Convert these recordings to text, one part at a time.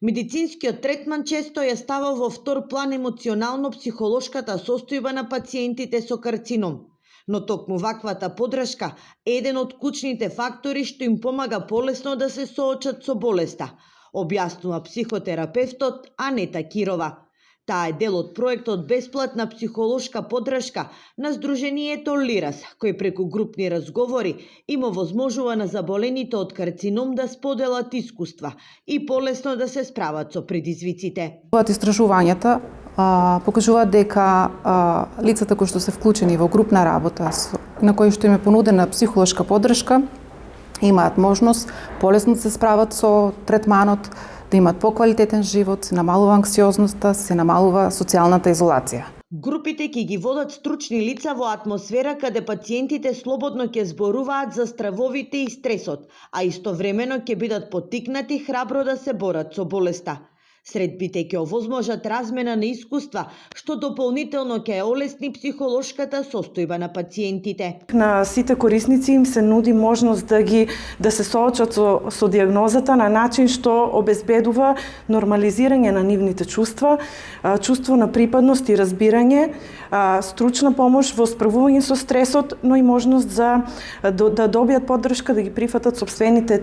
Медицинскиот третман често ја става во втор план емоционално-психолошката состојба на пациентите со карцином. Но токму ваквата подршка е еден од клучните фактори што им помага полесно да се соочат со болеста, објаснува психотерапевтот Анета Кирова. Таа е дел од проектот Бесплатна психолошка подршка на Сдруженијето Лирас, кој преку групни разговори им овозможува на заболените од карцином да споделат искуства и полесно да се справат со предизвиците. Истражувањата покажуваат дека лицата кои што се вклучени во групна работа, на кои што им е понудена психолошка подршка, имаат можност полесно да се справат со третманот, да имат поквалитетен живот, се намалува анксиозноста, се намалува социјалната изолација. Групите ќе ги водат стручни лица во атмосфера каде пациентите слободно ќе зборуваат за стравовите и стресот, а истовремено ќе бидат поттикнати храбро да се борат со болеста. Средбите ќе овозможат размена на искуства, што дополнително ќе олесни психолошката состојба на пациентите. На сите корисници им се нуди можност да се соочат со дијагнозата на начин што обезбедува нормализирање на нивните чувства, чувство на припадност и разбирање, стручна помош во справување со стресот, но и можност да добијат поддршка да ги прифатат сопствените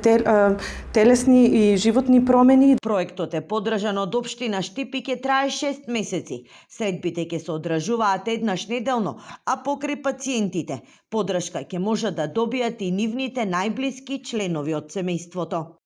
телесни и животни промени. Проектот е поддржан од општина Штип и ќе трае 6 месеци. Средбите ќе се одржуваат еднаш неделно, а покрај пациентите, поддршка ќе можат да добијат и нивните најблиски членови од семејството.